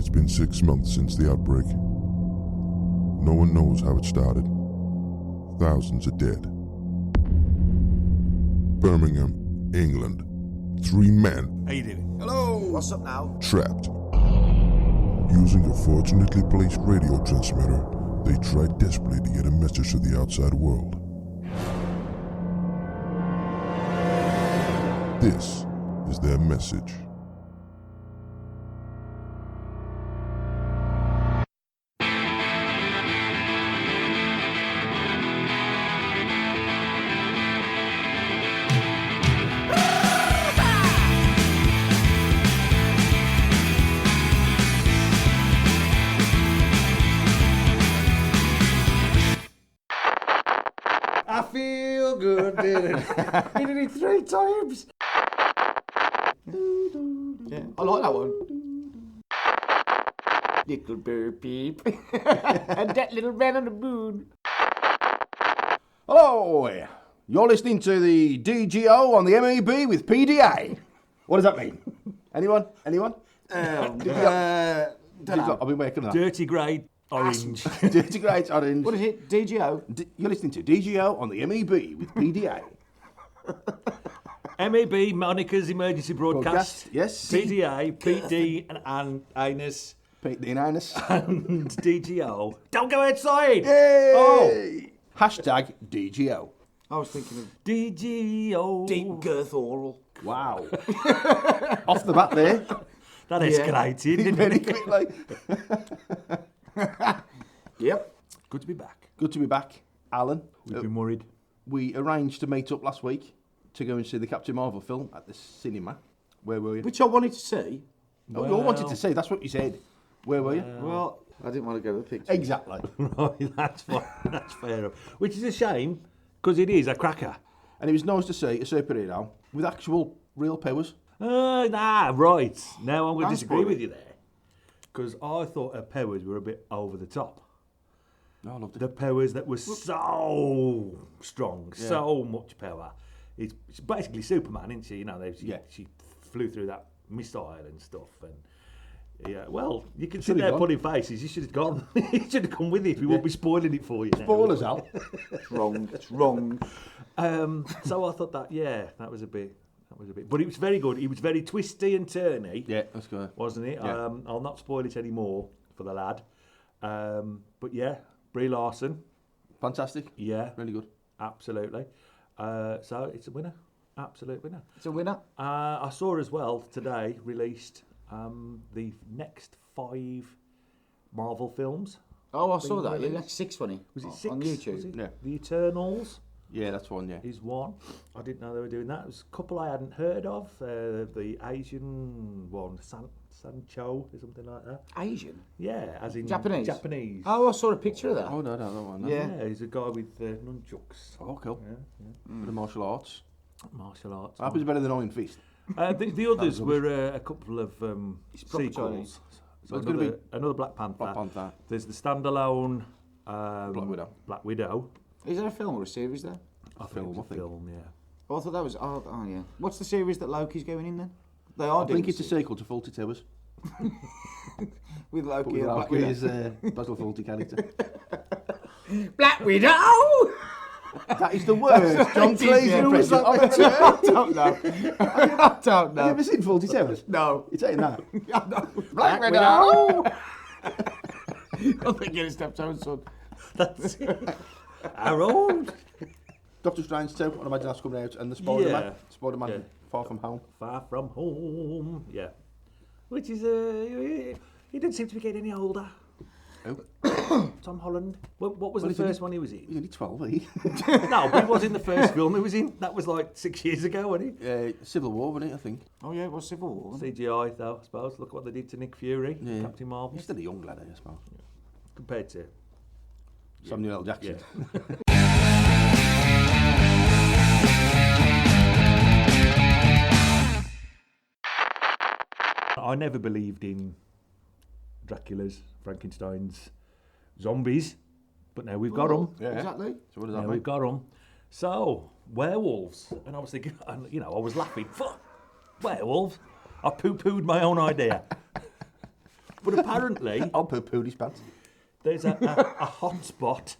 It's been 6 months since the outbreak. No one knows how it started. Thousands are dead. Birmingham, England. 3 men. How you doing? Hello! What's up now? Trapped. Using a fortunately placed radio transmitter, they tried desperately to get a message to the outside world. This is their message. I feel good, did it? He did it 3 times. Yeah, I like that one. Little bird peep. And that little man on the moon. Hello, you're listening to the DGO on the MEB with PDA. What does that mean? Anyone? Dunno. I've been working on that. Dirty grey orange. Dirty Great Orange. What is it? DGO? You're listening to DGO on the MEB with PDA. MEB, Monica's Emergency Broadcast. Yes. PDA, Pete D and Anus Pete the Anus. and DGO. Don't go outside! Yay! Oh! Hashtag DGO. I was thinking of DGO. deep girth oral. Wow. Off the bat there. That escalated, didn't Very it? quickly. Yep. Good to be back. Good to be back. Alan, We've been worried. we arranged to meet up last week to go and see the Captain Marvel film at the cinema. Where were you? Which I wanted to see. Oh, you all wanted to see, that's what you said. Where were you? Well, I didn't want to go to the picture. Exactly. Right, that's fine. That's fair enough. Which is a shame, because it is a cracker. And it was nice to see a superhero with actual real powers. Right. Now I'm going to That's disagree funny. with you there. Because I thought her powers were a bit over the top. No, I loved it. The powers that were so strong, so much power. It's basically Superman, isn't she? You know, she flew through that missile and stuff. And yeah, well, you can sit Should've there gone. putting faces. You should have gone. You should have come with it. We won't be spoiling it for you now. Spoilers out. It's wrong. It's wrong. So I thought that was a bit. But it was very good. It was very twisty and turny. Yeah, that's good. Wasn't it? Yeah. I'll not spoil it anymore for the lad. But yeah, Brie Larson. Fantastic. Yeah, Really good. absolutely. So it's a winner. Absolute winner. It's a winner. I saw as well today released the next 5 Marvel films. Oh, I saw Being that. Yeah, released. that's 6 funny. Was it 6? On YouTube. Was it? Yeah. The Eternals Yeah, that's one, yeah. is one. I didn't know they were doing that. There was a couple I hadn't heard of. The Asian one, Sancho or something like that. Asian? Yeah, as in Japanese? Japanese. Oh, I saw a picture of that. Oh, no, that one. No. Yeah. Yeah, he's a guy with nunchucks. Oh, cool. Yeah, For the martial arts. martial arts. I hope it's better than Iron Fist. The others were a couple of proper sequels. Chinese. So It's gonna another Black Panther. Black Panther. There's the standalone Black Widow. Is there a film or a series there? I think Film, it was I a think. film, yeah. Oh, I thought that was. Oh, yeah. What's the series that Loki's going in then? They are I doing think it's a series. sequel to Fawlty Towers. With But Loki with and Black Loki Widow. as Basil Fawlty character. Black Widow! That is the worst John Cleese Yeah, impression. I don't know. I don't Have you know. ever seen Fawlty Towers? No. It's ain't that. Black Widow! I think you're steptoe son. That's it. Harold. Doctor Strange 2, I'd imagine that's coming out. And the Spider-Man. Yeah. Spider-Man Yeah. Far From Home. Far from home. Yeah. Which is, he didn't seem to be getting any older. Oh, Tom Holland. What was Well, the he's only- first one he was in? he's only 12, he? No, but he was in the first film he was in. That was like 6 years ago, wasn't Civil War, wasn't it, I think? Oh, yeah, it was Civil War. wasn't it? he? CGI, though, I suppose. Look what they did to Nick Fury, Yeah. Captain Marvel, He's still a young lad, I suppose. compared to... Samuel L. Jackson. Yeah. I never believed in Dracula's, Frankenstein's, zombies, but now we've got them. Yeah. Exactly. So what does Now that we've mean? got them. So, werewolves. And I was thinking, and, you know, I was laughing. Fuck, werewolves? I poo-pooed my own idea. But apparently, I'll poo his pants. there's a hot spot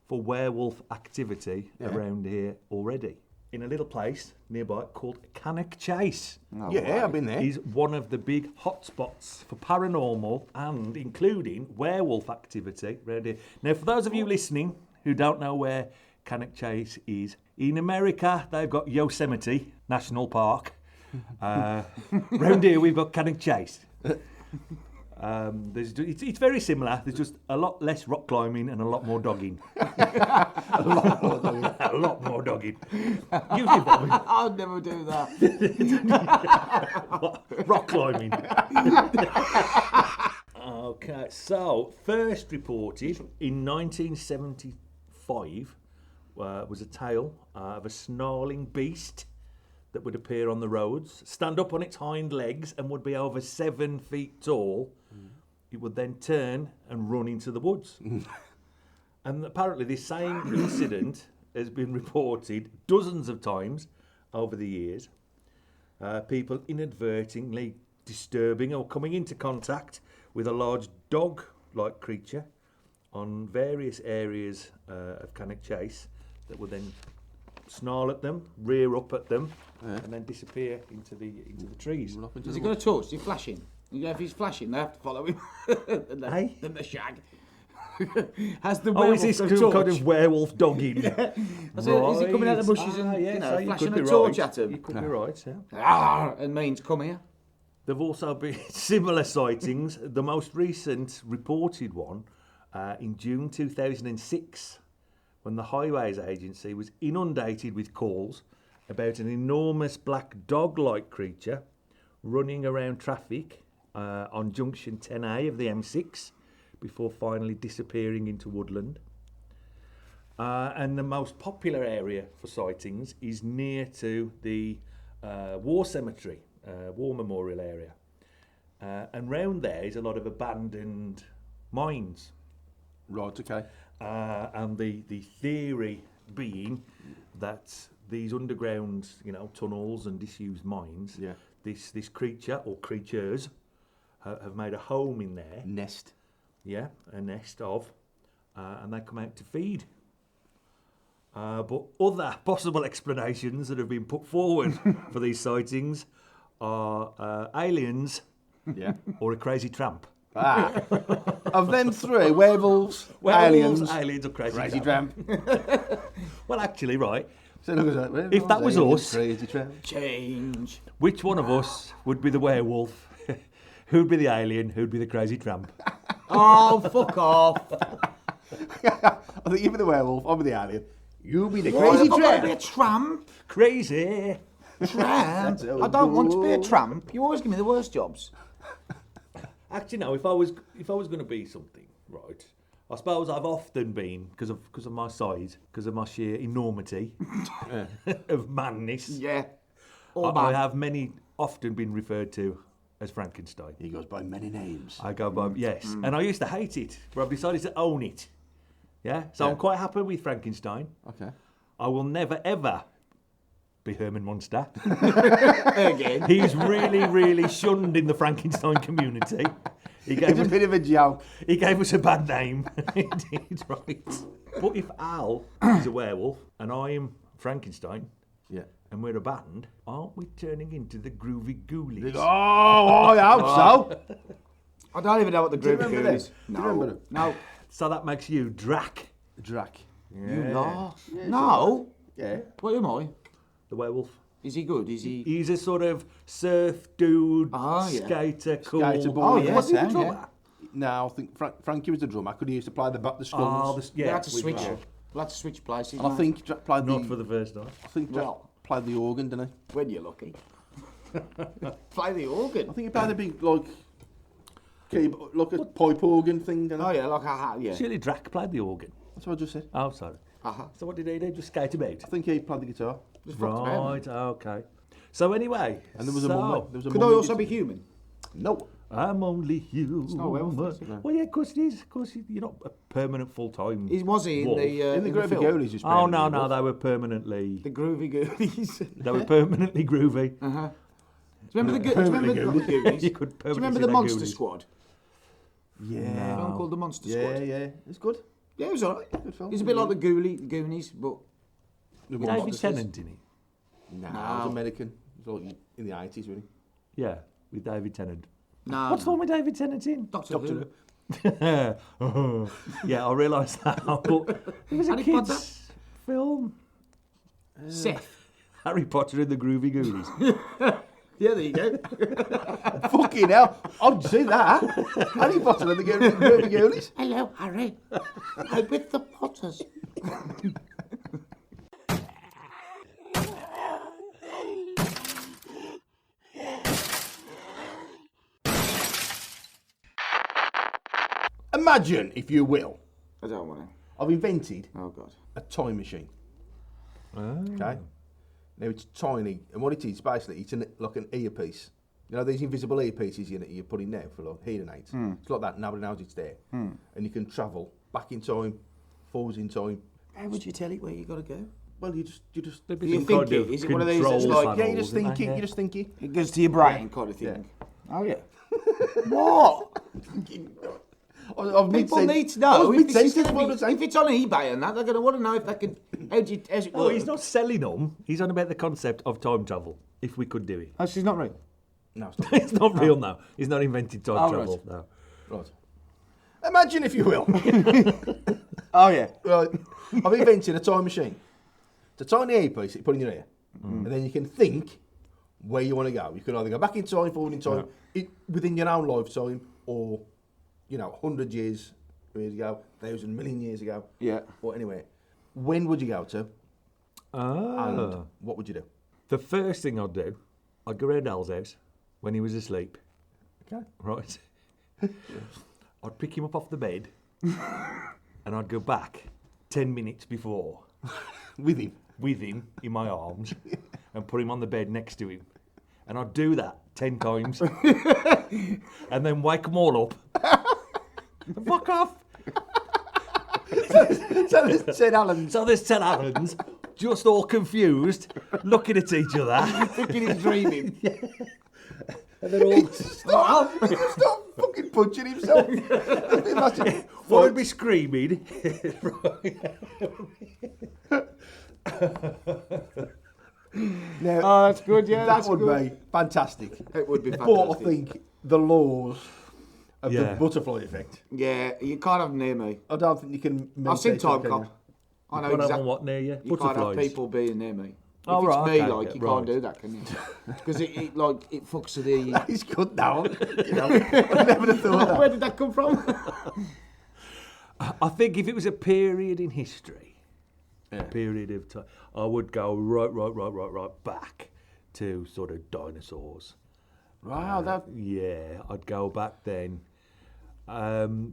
for werewolf activity around here already. In a little place nearby called Cannock Chase. No Yeah, way. I've been there. Is one of the big hotspots for paranormal and including werewolf activity around here. Now, for those of you listening who don't know where Cannock Chase is, in America they've got Yosemite National Park. Round here we've got Cannock Chase. It's very similar. There's just a lot less rock climbing and a lot more dogging. A lot more dogging. You did, Bobby. I'd never do that. Rock climbing. Okay, so first reported in 1975 was a tale of a snarling beast that would appear on the roads, stand up on its hind legs and would be over 7 feet tall. It would then turn and run into the woods. And apparently this same incident has been reported dozens of times over the years. People inadvertently disturbing or coming into contact with a large dog-like creature on various areas of Cannock Chase that would then snarl at them, rear up at them, and then disappear into the trees. Has he got a torch? Is he flashing? If he's flashing, they have to follow him. Then the shag. Has the Oh, is werewolf this got a kind torch? of werewolf dogging? I said, is he coming out of the bushes and flashing a torch at him? You could be right, yeah. And means come here. There have also been similar sightings. The most recent reported one in June 2006, when the Highways Agency was inundated with calls about an enormous black dog-like creature running around traffic on junction 10A of the M6 before finally disappearing into woodland. And the most popular area for sightings is near to the war cemetery, war memorial area. And round there is a lot of abandoned mines. Right, okay. And the theory being that these underground, tunnels and disused mines, this creature or creatures have made a home in there. Nest. Yeah, a nest of, and they come out to feed. But other possible explanations that have been put forward for these sightings are aliens or a crazy tramp. Of them three, werewolves, aliens, or crazy tramp. Well, actually, right. So look at that. If that was us, crazy tramp. Change. which one of us would be the werewolf? Who'd be the alien? Who'd be the crazy tramp? Oh, fuck off. I think you'll be the werewolf, I'll be the alien. You'll be the Why crazy have I got to be a tramp. tramp? Crazy. Tramp? I don't want to be a tramp. You always give me the worst jobs. Actually, no. If I was going to be something, right? I suppose I've often been because of my size, because of my sheer enormity of manness. Yeah. I have often been referred to as Frankenstein. He goes by many names. I go by yes, and I used to hate it, but I've decided to own it. Yeah, so I'm quite happy with Frankenstein. Okay. I will never ever be Herman Munster. Again. He's really, really shunned in the Frankenstein community. It's a bit of a joke. He gave us a bad name. He did, right. But if Al is a werewolf and I'm Frankenstein, and we're a band, aren't we turning into the Groovy Ghoulies? Oh, I hope so. I don't even know what the group remember them? is. Do you remember them? No. So that makes you Drac, Drac. You lot. No. Yeah. What am I? the werewolf. Is he good? Is he? He's a sort of surf dude, skater, cool. Skater boy. Oh, yeah. Was he the Sam, drummer? yeah. No, I think Frankie was the drummer. Could he used to play the skulls? Yeah, We had to we switch. were. We had to switch places. And I think Jack played Not for the first time. I think Jack played the organ, didn't he? when you're lucky. Play the organ. I think he played a big keyboard, like a pipe organ thing, didn't he? Oh yeah, like a hat. Yeah. Surely Drac played the organ. That's what I just said. Oh, sorry. So what did he do? Just skate about? I think he played the guitar. Just fucked around. Right, okay. So anyway, And there was a mum. There was a Could mum I that also did- be human? No. I'm only human. not werewolf, is it? Well, yeah, of course it is. Of course, you're not a permanent full-time. Was he in wolf. the In the Groovy film? Ghoulies, he's Oh playing no, the no, wolf. they were permanently. The Groovy Goonies. They were permanently groovy. Do you remember the Goonies? You could Do you permanently remember see the their Monster Goonies. Squad? Yeah. Film called The Monster Squad. Yeah. It's good. Yeah, it was alright. Good film. It's a bit like the Goonies, but David Tennant in it. Nah, it was American. It was like in the 80s, really. Yeah, with David Tennant. no. What's the one with David Tennant in? Doctor Who. Yeah, I realise that. But it was a Harry Potter? kids' film. Seth. Harry Potter and the Groovy Goonies. Yeah, there you go. Fucking hell. I'd see that. Harry Potter and the Girlies. Hello, Harry. I'm with the Potters. Imagine, if you will, I don't want to. I've invented Oh, God. a time machine. Oh. Okay? Now it's tiny, and what it is, basically, it's like an earpiece. You know these invisible earpieces you put in now for like hearing aids? It's like that, nobody knows it's there. And you can travel back in time, forwards in time. How would you tell it where you got to go? Well, you just You think it? Is it one of these that's like, yeah, you just think it, you just think it. it goes to your brain kind of thing? Oh, yeah. What? People need to know if it's on eBay and that, they're going to want to know if they can. How's it Oh, work? he's not selling them. He's on about the concept of time travel, if we could do it. Oh, she's not right. No, it's not. It's not real now. He's not invented time travel. Right. No. Right. Imagine, if you will. Oh, yeah. Right. I've invented a time machine. It's a tiny earpiece that you put in your ear. And then you can think where you want to go. You can either go back in time, forward in time, within your own lifetime, or, 100 years ago, 1,000 million years ago. Yeah. Or anyway. When would you go to? Ah. And what would you do? The first thing I'd do, I'd go round Al's house when he was asleep. Okay. Right. I'd pick him up off the bed and I'd go back 10 minutes before With him. with him in my arms and put him on the bed next to him. And I'd do that 10 times and then wake them all up. Fuck off. So there's 10 Allens. So there's 10 Allens, just all confused, looking at each other. Thinking he's dreaming. And they're all... Stop fucking punching himself. Imagine. One would be screaming. Now, Oh, that's good, yeah. that would be fantastic. It would be But I fantastic. think the laws of Yeah. the butterfly effect, Yeah, you can't have them near me. I don't think you can. I've seen meditate Time on, can Cop. you? I know Can't have exactly. on what near you? You can't have Butterflies. people being near me. Oh, if it's right, me, okay, like, yeah, you right. can't do that, can you? Because it fucks with the... He's good now. I never have thought that. Where did that come from? I think if it was a period in history, a period of time, I would go right back to sort of dinosaurs. Wow, that. Yeah, I'd go back then.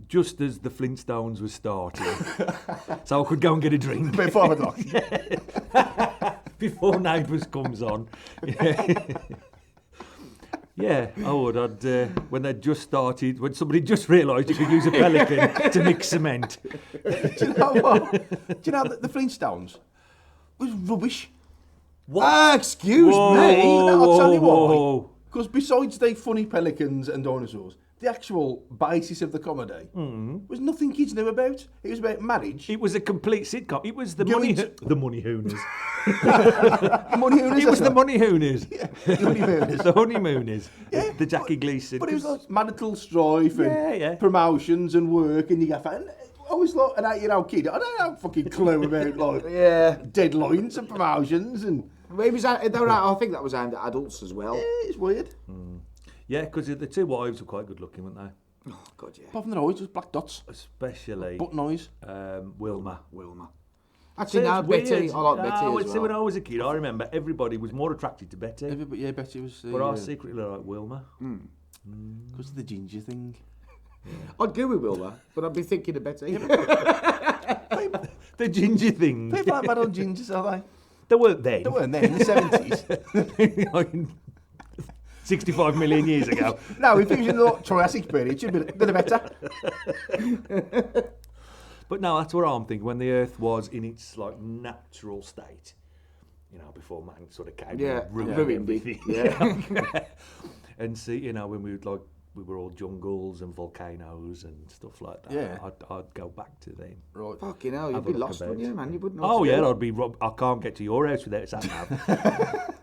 Just as the Flintstones was starting, so I could go and get a drink About 5 o'clock. before Neighbours comes on. Yeah, I would. When they just started, when somebody just realised you could use a pelican to mix cement. Do you know what? Do you know that the Flintstones was rubbish? Excuse Whoa, me. I'll tell you whoa. why. Because besides the funny pelicans and dinosaurs, the actual basis of the comedy was nothing kids knew about. It was about marriage. It was a complete sitcom. It was the Going money, to- the money hooners. Money Hooners, It was that's the right. money hooners. The honeymooners. The honeymooners. The Jackie Gleason. But it was like marital strife and Yeah. promotions and work and you go, and I was like an 8-year-old kid. I don't have a fucking clue about like deadlines and promotions and It was, I think that was aimed at adults as well. it's weird. Yeah, because the two wives were quite good looking, weren't they? Oh, God, yeah. Apart from the noise, just black dots, Especially butt noise. Wilma. Wilma. Actually, no, it's Betty. weird. I like Betty No, as see, well. when I was a kid, I remember everybody was more attracted to Betty, Everybody, yeah, Betty was. but I secretly like Wilma. Because of the ginger thing. I'd go with Wilma, but I'd be thinking of Betty. The ginger thing. People aren't bad on gingers, are they? They weren't then. They weren't then in the 70s. Like 65 million years ago. No, if it was in the Triassic period, it should be a bit better. But no, that's what I'm thinking. When the Earth was in its like natural state, before man sort of came Yeah, and ruined ruined it. everything. Yeah. And see, when we would like we were all jungles and volcanoes and stuff like that. Yeah. I'd go back to them. Right. Fucking hell, you'd Have a be look lost, about. wouldn't you, man? You wouldn't know. Oh what to yeah, do. I'd be. I can't get to your house without a sat nav.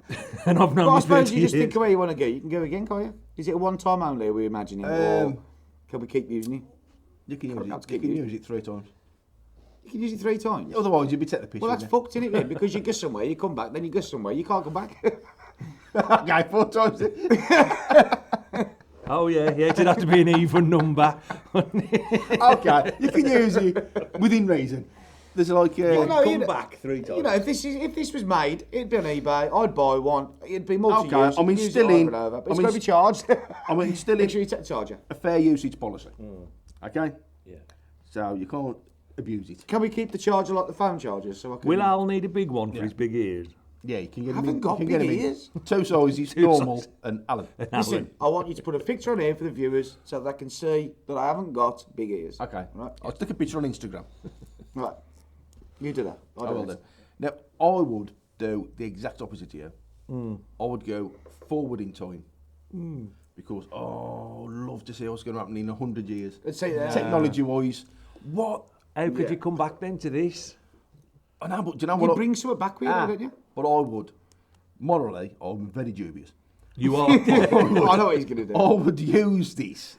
And I've known Well, I you suppose 30 you just years. think of where you want to go. You can go again, can't you? Is it a one-time only? Are we imagining, or can we keep using it? You can use I'd it. keep You can using use it 3 times. You can use it 3 times. Otherwise, you'd be taking the piss. Well, that's wouldn't fucked, isn't it? Then? Because you go somewhere, you come back, then you go somewhere, you can't come back. you? Okay, 4 times. Oh yeah, it'd have to be an even number. Okay, you can use it within reason. There's like Well, no, you know- back 3 times. You know, if this was made, it'd be on eBay. I'd buy one. It'd be multi-use. Okay, I mean, use still it in- over and over, but I it's mean, got to be charged. I mean, it's still Make in sure you take the charger. a fair usage policy. Okay, Yeah. so you can't abuse it. Can we keep the charger like the phone chargers? So I can. Will Al need a big one for his big ears? Yeah, you can get I them. haven't got you can big get 'em in ears. 2 sizes, normal and Alan. Listen, I want you to put a picture on here for the viewers so they can see that I haven't got big ears. Okay, Right. I'll stick a picture on Instagram. Right. You do that. I will do. Now, I would do the exact opposite to you. I would go forward in time. Because, love to see what's going to happen in 100 years. Let's say that. Technology-wise, what? How could Yeah. you come back then to this? I know, but do you know You what? bring something back with you, don't you? But I would. Morally, I'm very dubious. You are. I know what he's going to do. I would use this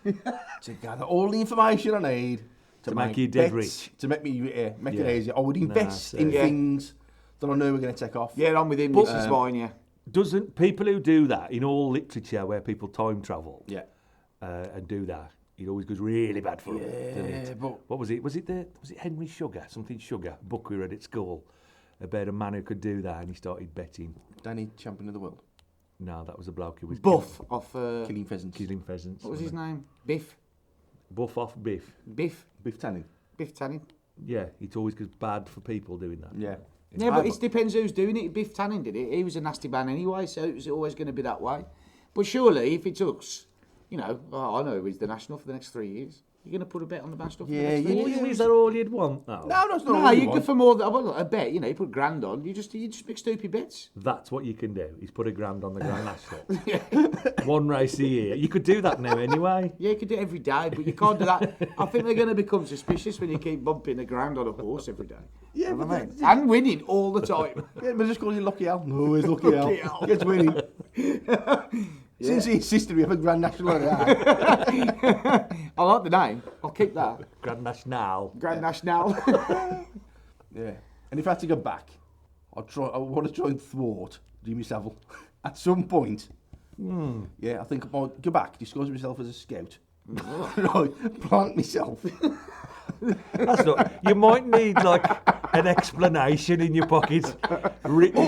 to gather all the information I need To make you dead bets, rich. To make me make Yeah. it easier. I would invest so- in Yeah. things that I know we're going to take off. Yeah, I'm with him. This is fine, yeah. Doesn't people who do that in all literature where people time travel Yeah. and do that, it always goes really bad for them. Doesn't Yeah, it? but What was it? Was it Henry Sugar? Something Sugar book we read at school about a man who could do that and he started betting. Danny, champion of the world, No, that was a bloke who was Buff off. killing pheasants. killing pheasants. What was his name? Biff. Buff off Biff. Biff. Biff Tannen. Biff Tannen. Yeah, it always goes bad for people doing that. Yeah. Yeah, but it depends who's doing it. Biff Tannen did it. He was a nasty man anyway, so it was always going to be that way. But surely, if it took, I know he's the national for the next 3 years. You're going to put a bet on the national for the Yeah, next 3 you- years? Is that all you'd want? No. No, that's not No, what you go for more than a bet. You put grand on. You just make stupid bets. That's what you can do. Is put a grand on the Grand National. One race a year. You could do that now anyway. Yeah, you could do it every day, but you can't do that. I think they're going to become suspicious when you keep bumping a grand on a horse every day. Yeah, You know but what I mean? And winning all the time. Yeah, but just call you Lucky Al. No, he's Lucky Al. Lucky Al. Gets winning. Since he insisted we have a Grand National like that. I like the name. I'll keep that. Grand National. Grand National. Yeah. And if I had to go back, I want to try and thwart Jimmy Savile at some point. Yeah, I think I might go back, disguise myself as a scout. Right, plant myself. That's not. You might need like an explanation in your pocket written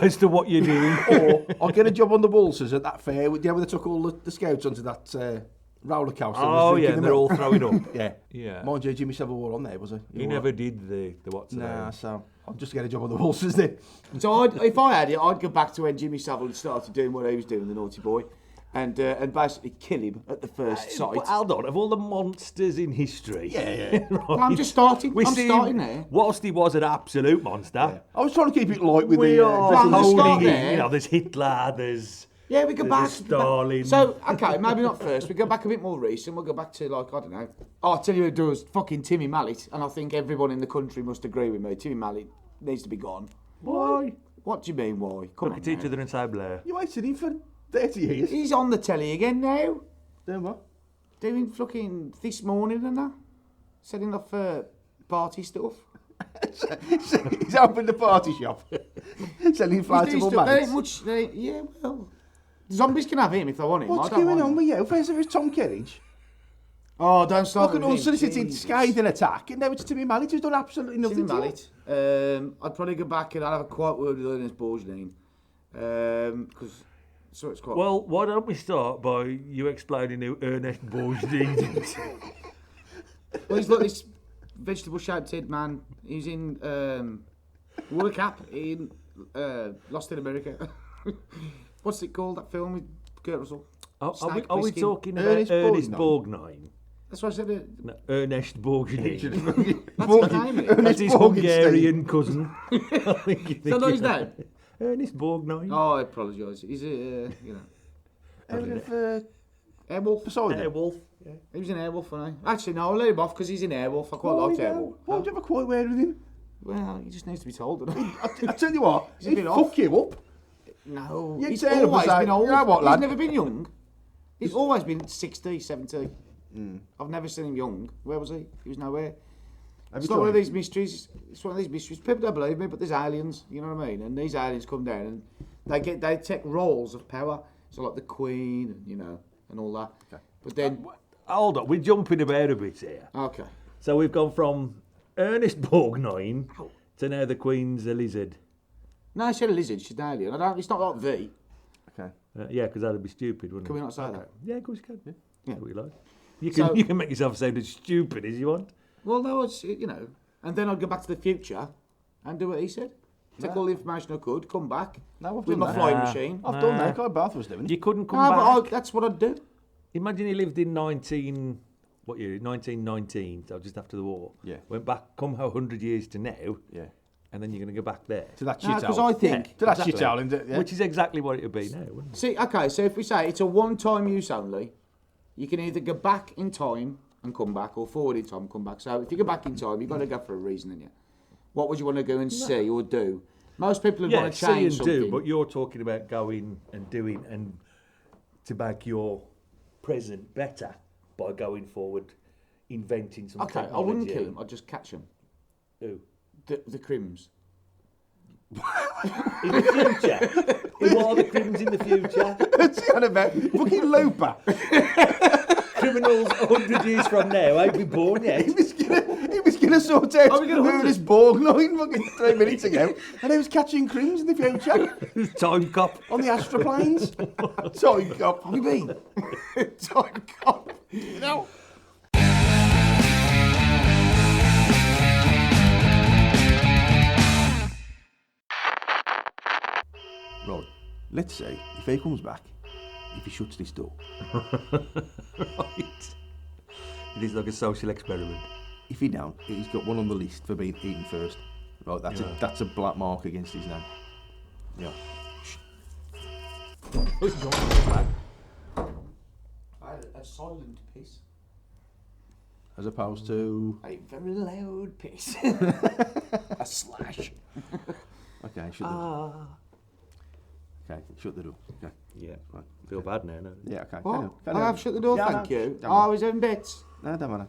as to what you're doing. Or I'll get a job on the Walsers at that fair. You know where they took all the scouts onto that roller coaster? Oh was yeah, drinking and them they're all out. throwing up. Yeah. Yeah. Mind you, Jimmy Savile were on there, was he? He never did the what's the Nah, name. so I'll just get a job on the Walsers then. So if I had it, I'd go back to when Jimmy Savile started doing what he was doing, the naughty boy, and basically kill him at the first sight. But hold on, of all the monsters in history, Yeah. right, I'm just starting. we I'm see starting him, there. whilst he was an absolute monster, I was trying to keep it light with we the... are I'm just holding start in. there. You know, there's Hitler, there's Yeah, we go There's back. a Stalin. So, okay, maybe not first. We go back a bit more recent. We'll go back to, like, I don't know. Oh, I'll tell you who does. Fucking Timmy Mallet. And I think everyone in the country must agree with me. Timmy Mallet needs to be gone. why? What do you mean, why? Come Look on, at each now. other and say Blair. You waited him for 30 years. He's on the telly again now. Doing what? Doing fucking This Morning and that. Setting off party stuff. He's opened a party shop. Selling inflatable There ain't mats. much. Yeah, well. Zombies can have him if they want him. What's I don't going mind on that. with you? First it was Tom Kerridge. Oh, don't start Look at with him. unsolicited Jesus. scathing attack, and now it's Timmy Mallet who's done absolutely nothing Timmy to it. Mallet. I'd probably go back and I'd have a quiet word with Ernest Borgnine. Because so it's quite. Well, why don't we start by you explaining who Ernest Borgnine is? Well, he's like this vegetable-shaped head man. He's in wore a cap in Lost in America. What's it called? That film with Kurt Russell. Are we Snake whiskey. talking about Ernest Ernest Borgnine? Borgnine? That's what I said. No, Ernest Borgnine. That's his name. Isn't it? That's his Borgnine. Hungarian cousin. I think you Is that not his name? Ernest Borgnine. Oh, I apologise. He's a, you know. Out of Airwolf. Poseidon. Werewolf. Yeah. He was in Airwolf, wasn't he? Actually, no, I'll let him off because he's in Airwolf. I quite liked Airwolf. Why would you have a quiet word with him? Well, he just needs to be told, doesn't he? I tell you what, He's a he'd bit fuck off. you up. No, You'd he's turn up and always say, been old. "You know what, lad?" He's never been young. He's always been 60, 70. I've never seen him young. Where was he? He was nowhere. It's not one of these mysteries. It's one of these mysteries. People don't believe me, but there's aliens. You know what I mean? And these aliens come down and they take roles of power. So like the Queen, and all that. Okay. But then, Hold on, we're jumping about a bit here. okay. So we've gone from Ernest Borgnine to now the Queen's a lizard. No, she had a lizard. She's an alien. It's not like V. Okay. Yeah, because that'd be stupid, wouldn't Can it? we not say that? Yeah, of course you can. Yeah. What you like. So- You can make yourself sound as stupid as you want. Well, no, it's and then I'd go back to the future and do what he said. Take all the information I could, come back No, I've with done my that. flying Nah. machine. I've done that. Guy Bath was doing it. You couldn't come No, but back. that's what I'd do. Imagine he lived in 1919, so just after the war. Yeah. Went back, come 100 years to now, Yeah. and then you're going to go back there. To that No, shit because hole. I think. To that shit hole, yeah. Which is exactly what it would be now, wouldn't it? See, okay, so if we say it's a one-time use only, you can either go back in time and come back, or forward in time and come back. So if you go back in time, you've got to go for a reason, haven't you? What would you want to go and see or do? Most people would Yeah, want to see change and something. do, but you're talking about going and doing and to make your present better by going forward, inventing some Okay, I technology. wouldn't kill him. I'd just catch him. Who? The crims. In the future? Who are the crims in the future? What's he on about? Fucking Looper. Criminals 100 years from now ain't been born yet. He was gonna sort out Are we gonna who this Borgnine fucking 3 minutes ago, and he was catching crims in the future Time cop. on the astroplanes. Time cop. Have you been? Time cop. Right. Let's see if he comes back. If he shuts this door. Right. It is like a social experiment. If he don't, he's got one on the list for being eaten first. Right. That's a black mark against his name. Yeah. A silent piss. As opposed to. A very loud piss. A slash. Okay. Shut the door. Okay. Shut the door. Okay. Yeah. Right. Feel bad now, no? Yeah. Okay. What? Carry I on. have shut the door, Yeah, thank no, you. don't Oh, I was in bits. No, don't matter.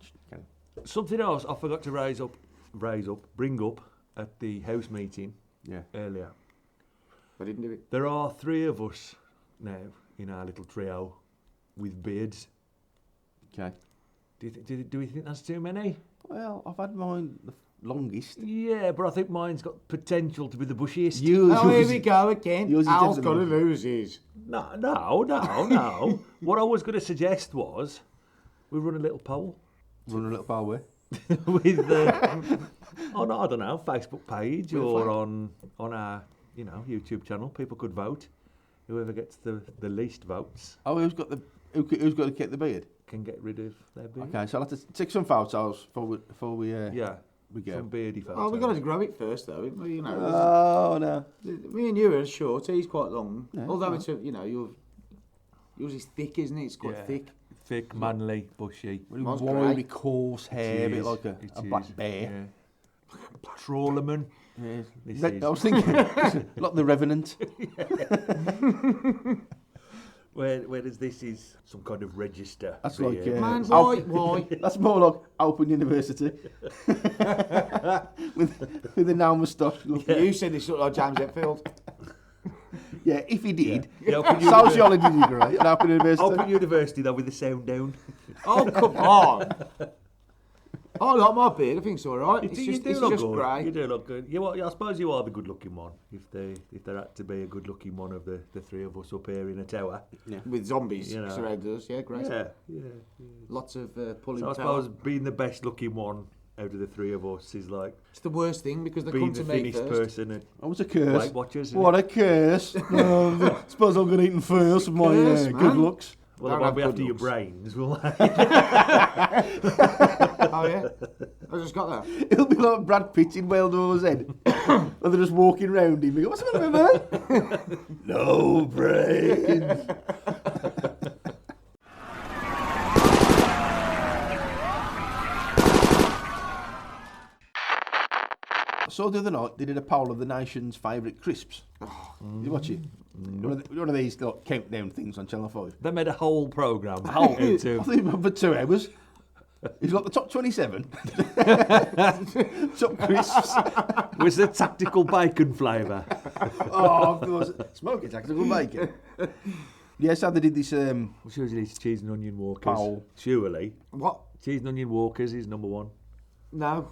Shh, carry on. Something else I forgot to bring up at the house meeting Yeah. earlier. I didn't do it. There are 3 of us now in our little trio with beards. Okay. Do we think that's too many? Well, I've had mine the longest. Yeah, but I think mine's got potential to be the bushiest. Oh, here we go again. yours is Al's definitely- got to lose his. No. What I was going to suggest was we run a little poll Run a little far away. with on I don't know, Facebook page or on our YouTube channel. People could vote. Whoever gets the least votes Oh, who's got to keep the beard? can get rid of their beard. Okay, so I'll have to take some photos before we Yeah, we go. some beardy photos. Oh, we've got to grow it first, though. Oh no. Me and you are short. He's quite long. Yeah, Although it's it's yours is thick, isn't it? It's quite Yeah. thick. Thick, manly, bushy. Really Mine's wiry, grey. coarse hair, a bit It like is, a it black is, bear. Yeah. Trawlerman. Yeah. This I is- was thinking, like the Revenant. Whereas this is some kind of register. That's for like, you. Man, Oh. why? That's more like Open University. with a now moustache. Look. You said this looked like James Hetfield. Yeah, if he did. Yeah, Open Sociology degree at Open University. Open University though with the sound down. Oh, come on. I like my beard. I think it's all right. It's You just, do it's look just good. grey. You do look good. I suppose you are the good-looking one. If there had to be a good-looking one of the 3 of us up here in a tower. With zombies You know. surrounding us. Yeah, great. Yeah. Lots of pulling So I power. suppose being the best-looking one out of the 3 of us is like It's the worst thing because they being come to the me finished first. person at Oh, it's a curse. Weight Watchers. isn't What it? a curse. Suppose I'll get eaten first with my Curse, good man. looks. Well, Don't it won't be have after good your looks. brains, will they? Oh, yeah? I just got that. It'll be like Brad Pitt in Wild Wars End. And they're just walking round him. He goes, what's the matter with man? No brains. saw the other night they did a poll of the nation's favourite crisps. Did you watch it? One of these like, countdown things on Channel 5. They made a whole programme. I think for 2 hours. He's got the top 27. Top crisps. Was the tactical bacon flavour? Oh, of course. Smoking tactical bacon. Yeah, so they did this What's usually cheese and onion walkers? Poll. Surely. What? Cheese and onion walkers is number one. No,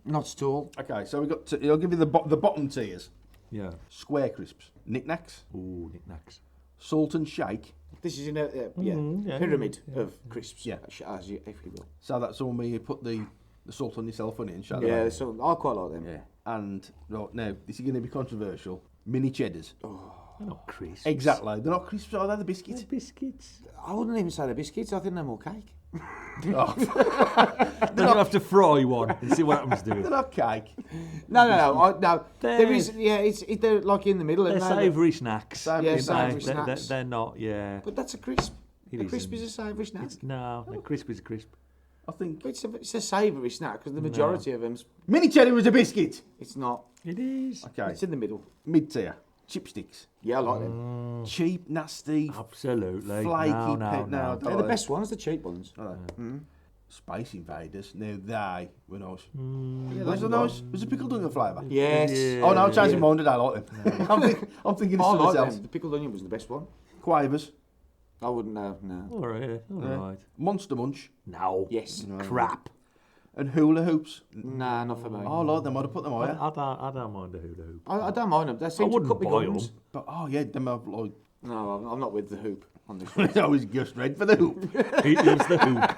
not at all. Okay, so we got. I'll give you the bottom tiers. Yeah. Square crisps, knickknacks, Ooh, knickknacks. salt and shake. This is in a yeah. pyramid of crisps. Yeah. As you, if you will. So that's all me. You put the salt on yourself on it and shake Yeah, them. so I quite like them. Yeah. And right now, this is going to be controversial. Mini cheddars. They're not crisps. Exactly. They're not crisps, are they? The biscuits. They're biscuits. I wouldn't even say they're biscuits. I think they're more cake. Then you have to fry one and see what happens to They're it. not cake. No. They're- There is, they're like in the middle. They're aren't they? savoury snacks. Savoury Yeah, snacks. savoury snacks. They're not, yeah. But that's a crisp. It A crisp isn't. is a savoury snack. No, a crisp is a crisp. I think But it's a savoury snack because the majority of them, mini cheddar was a biscuit. it's not. It is. Okay. It's in the middle. Mid tier. Chipsticks. Yeah, I like them. Cheap, nasty, Absolutely. flaky. No. They're the best ones, the cheap ones. Space Invaders. Now they were nice. Yeah, Was those it are nice? Was it pickled onion flavour? Yes. Yeah. Oh no, I'm changing my mind. I like them. I'm thinking I of something like else. them. The pickled onion was the best one. Quavers. I wouldn't know. No. All right. All right. Monster Munch. No. Yes. Crap. And hula hoops. Nah, not for me. Oh, I like them. I'd have put them higher. I don't mind a hula hoop. I don't mind them. They seem to wouldn't cut me buy gums. But oh yeah, them have like. No, I'm not with the hoop on this one. I was just ready for the hoop. He loves the hoop.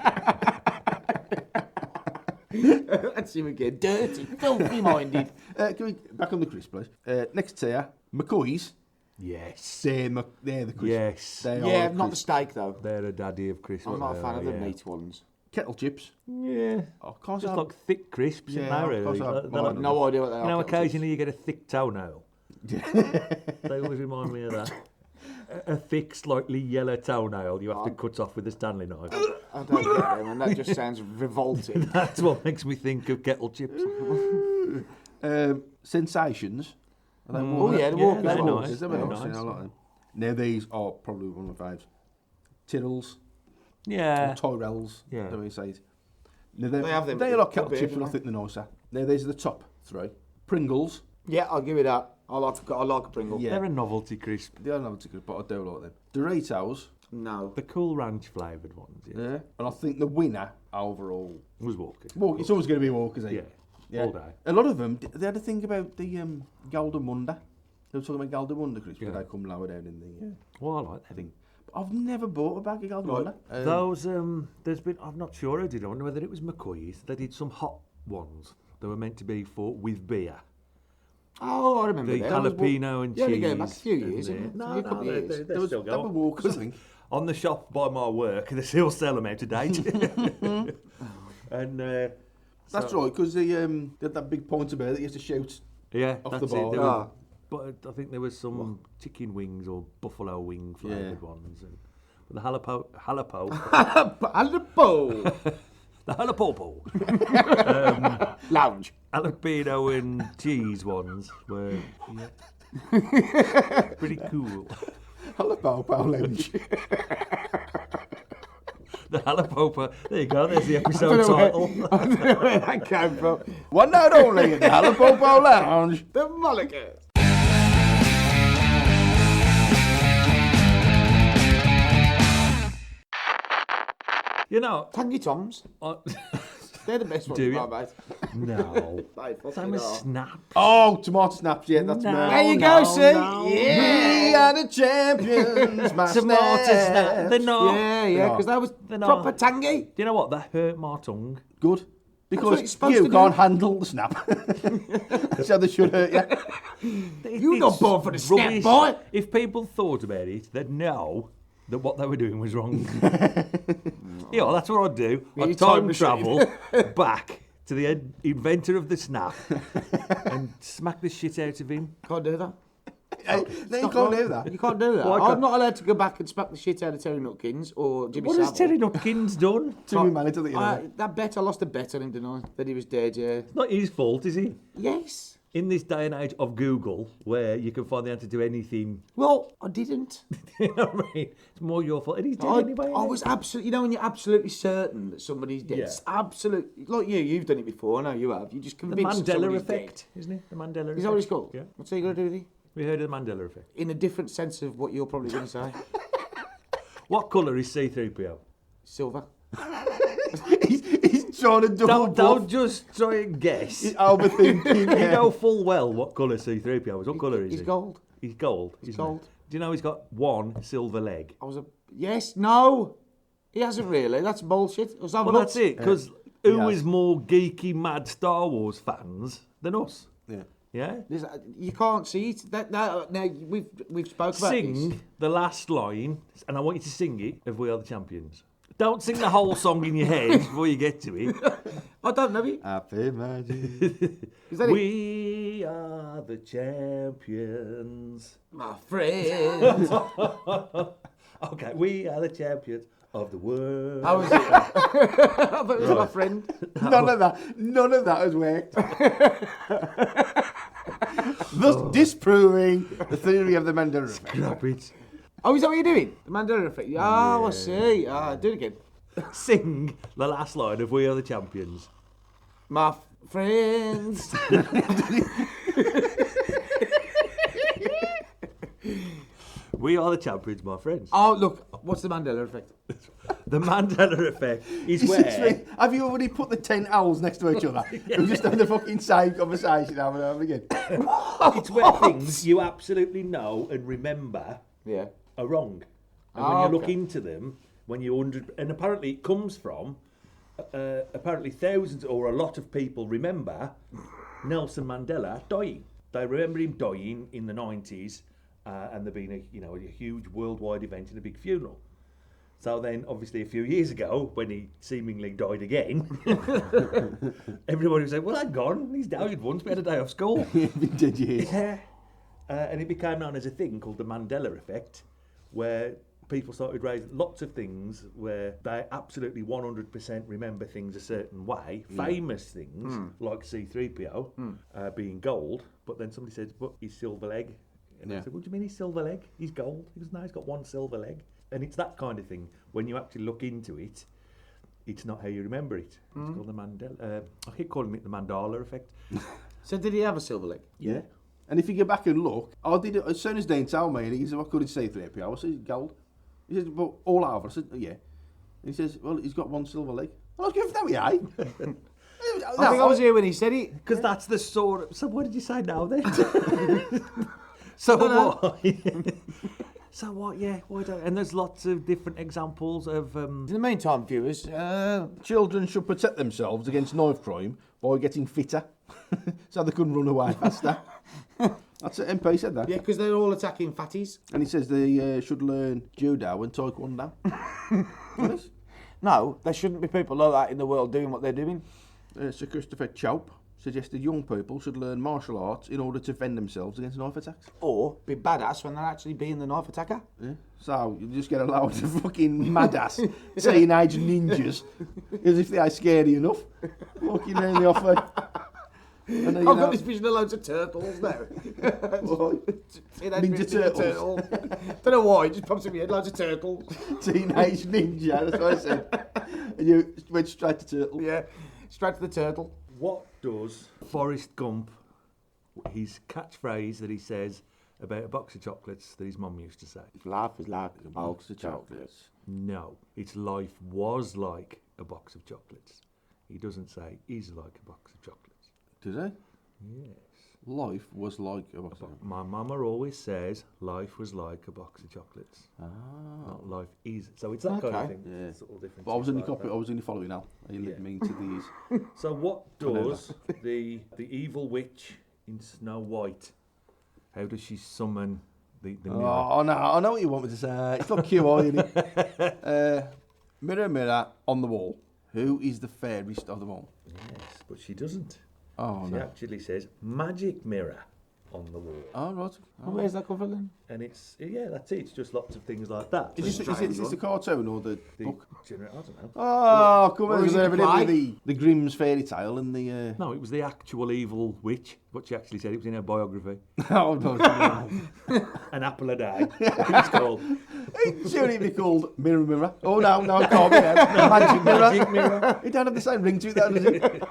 That's him again. Dirty, filthy minded. Can we back on the crisp, please? Next tier, McCoy's. Yes. They're the crisp. Yes. They Yeah, are not the crisp. steak though. They're a daddy of crisps. I'm not a fan of the yeah. meat ones. Kettle chips. Yeah. Oh, can't Just say like thick crisps, Yeah, isn't they, of really? course I- They're like- No idea what they are. you know, kettle chips. occasionally you get a thick toenail. They always remind me of that. A thick, slightly yellow toenail you have to cut off with a Stanley knife. I don't get them, and that just sounds revolting. That's what makes me think of kettle chips. Sensations. Are they Oh yeah, the walkers. they're walkers. nice. They're They're nice. nice. Yeah, I like them. Now these are probably one of my faves. Tiddles. Yeah. Or Tyrells. Yeah. Whatever you say it. Now They have them They are like kettle up here, chips, and I don't think they're nicer. Now these are the top three. Pringles. Yeah, I'll give you that. I like a Pringle. Yeah. They're a novelty crisp. They are not too good, but I do like them. Doritos. No. The Cool Ranch flavoured ones, yeah. Yeah. And I think the winner overall. Was Walker. Well, it's always going to be Walkers, isn't Yeah. it? Yeah. All day. A lot of them, they had a thing about the Golden Wonder. They were talking about Golden Wonder crisps, Yeah. but they come lower down in the Well, I like them. thing. But I've never bought a bag of Golden Right. Wonder. Those, there's been, I'm not sure who did it, I wonder whether it was McCoy's. They did some hot ones. They were meant to be with beer. Oh, I remember The that. jalapeno and Yeah, cheese. they're going back a few and years, the- isn't it? No, A couple of years. they There was still they go were on. Walkers, I think. On the shop by my work, they still sell them out to date. And That's right, because they had that big pointer bear that used to shoot. yeah, Off that's the it. bar. There Ah. were- but I think there was some chicken wings or buffalo wing flavoured ones. And, but the halapopo, Halapopo. the halapopo, Lounge. jalapeno and cheese ones were pretty cool. Halapopo lounge. The halapopo. There you go. There's the I episode don't know title. I don't know where that came from. One night only in the Halapopo lounge. The Mulligan. You know, Tangy Toms. They're the best ones, Do you? mate. no. They fucking Same as are. snap. Oh, tomato snaps, yeah, that's No. me. There you no, go, see? no. We Yeah. are the champions, my Tomato snap. They're not. Yeah, because that was They're not. proper tangy. Do you know what? That hurt my tongue. Good. what Because it's supposed you to can't do. handle the snap. That's how they should hurt you. You not It's born for the snap, rubbish. boy. If people thought about it, they'd know that what they were doing was wrong. Yeah, that's what I'd do. Yeah, I'd time time machine. travel back to the inventor of the snap and smack the shit out of him. Can't do that. Hey, no, you can't do that. You can't do that. Why I'm can't- not allowed to go back and smack the shit out of Terry Nutkins or Jimmy What has Savile. Terry Nutkins done? Too many managers that you know. That bet, I lost a bet on him, didn't I? That he was dead, yeah. It's not his fault, is he? Yes. in this day and age of Google, where you can find the answer to anything, Well, I didn't. you know what I mean? It's more your fault. And he's dead anyway. I was absolutely, when you're absolutely certain that somebody's dead. Yeah. Absolutely, like you've done it before. I know you have. You just The convinced Mandela somebody's Effect, isn't it? The Mandela Effect. Is that what it's called? Yeah. What's he going to do with it? We heard of the Mandela Effect. In a different sense of what you're probably going to say. What colour is C-3PO? Silver. He's trying to double Don't just try and guess. He's overthinking. You know full well what colour C-3PO is. What colour is he? He's gold. He's gold. He's isn't he? gold. Do you know he's got one silver leg? Yes, no. He hasn't really. That's bullshit. Well, that's it. Because who Yes. is more geeky, mad Star Wars fans than us? Yeah. Yeah? You can't see it. No, we've spoke about Sing this. the last line, and I want you to sing it of We Are the Champions. Don't sing the whole song in your head before you get to it. I don't know it. Happy magic. Is that it? We are the champions. My friend. Okay, we are the champions of the world. How is it? I thought it was my friend. None of that has worked. Thus disproving the theory of the Mandela Effect. Crap it. Oh, is that what you're doing? The Mandela Effect. Oh, I see. Do it again. Sing the last line of We Are the Champions. My friends. We are the champions, my friends. Oh, look. What's the Mandela Effect? The Mandela Effect is where... Have you already put the 10 owls next to each other? We're just having the fucking same conversation over and over again. It's where things you absolutely know and remember Yeah. are wrong. And when you look into them, when you and apparently it comes from, apparently thousands or a lot of people remember Nelson Mandela dying. They remember him dying in the 90s, and there being a huge worldwide event and a big funeral. So then, obviously, a few years ago, when he seemingly died again, everybody was like, well, hang on, he's died once, we had a day off school. Did you? Yeah. And it became known as a thing called the Mandela Effect, where people started raising lots of things where they absolutely 100% remember things a certain way, famous things like C-3PO being gold, but then somebody says, but he's silver leg. And I said, what do you mean he's silver leg? He's gold. He goes, no, he's got one silver leg. And it's that kind of thing. When you actually look into it, it's not how you remember it. It's called the Mandela. I keep calling it the Mandela Effect. So did he have a silver leg? Yeah. And if you go back and look, I did it as soon as Dean told me, and he said, what could he say 3PO? I said, gold. He said, but all over. I said, yeah. And he says, well, he's got one silver leg. I was going, that way, eh? I think I was here when he said it. Because that's the sort of... So what did you say now then? So what? So what? Yeah. Why don't? And there's lots of different examples of. In the meantime, viewers, Children should protect themselves against knife crime by getting fitter, so they couldn't run away faster. That's it. MP said that. yeah, because they're all attacking fatties. And he says they should learn judo and taekwondo. Honest? No, there shouldn't be people like that in the world doing what they're doing. Sir Christopher Chope suggested young people should learn martial arts in order to defend themselves against knife attacks. Or be badass when they're actually being the knife attacker. Yeah. So you just get a load of fucking madass teenage ninjas, as if they are scary enough, walking around the offer. And then, I've got this vision of loads of turtles now. Ninja Turtles. Don't know why, it just pops in my head, loads of turtles. Teenage ninja, that's what I said. And you went straight to turtle. Yeah, straight to the turtle. What does Forrest Gump, his catchphrase that he says about a box of chocolates that his mum used to say? Life is like a box of chocolates. No, it's life was like a box of chocolates. He doesn't say is like a box of chocolates. Did they? Yes. Life was like a box of chocolates. My mama always says life was like a box of chocolates. Ah. Not life is. So it's that kind of Okay. thing. Yeah. It's all different. But I was only things like copy. I was only following now. He led Yeah. me into these. So what does the evil witch in Snow White? How does she summon the mirror? Oh no! I know what you want me to say. It's not QI, isn't it? Mirror, mirror on the wall. Who is the fairest of them all? Yes, but she doesn't. Oh She no! actually says magic mirror on the wall. Oh right. Where's that come from then? And it's that's it. It's just lots of things like that. Is this the cartoon or the book? I don't know. Oh, come on! is it Evidently the Grimm's fairy tale and the. No, it was the actual evil witch. What she actually said. It was in her biography. Oh no! An apple a day. It's called. It should be called Mirror Mirror. Oh no, it can't be that. Magic Mirror. It don't have the same ring to it, does it?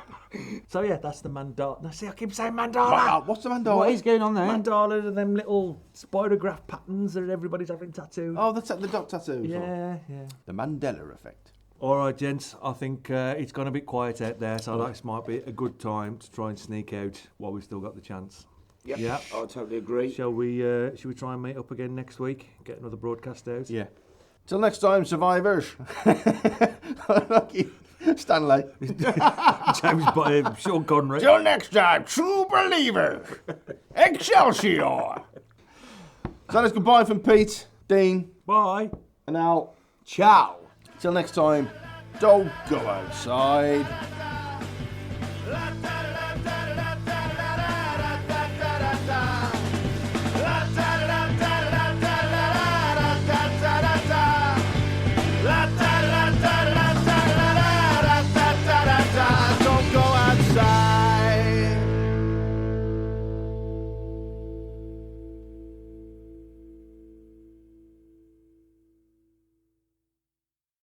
So yeah, that's the mandala. Now see, I keep saying mandala. What's the mandala? What is going on there? Mandala are them little spirograph patterns that everybody's having tattooed. Oh, that's the dog tattoos. Yeah. The Mandela Effect. All right, gents. I think it's gone a bit quiet out there, so this might be a good time to try and sneak out while we've still got the chance. Yep. Yeah. I totally agree. Shall we try and meet up again next week? Get another broadcast out? Yeah. Till next time, survivors. Stanley. James Sean Connery. Till next time, true believer. Excelsior. So that's goodbye from Pete, Dean, Bye. and Al. Ciao. Till next time, don't go outside. La,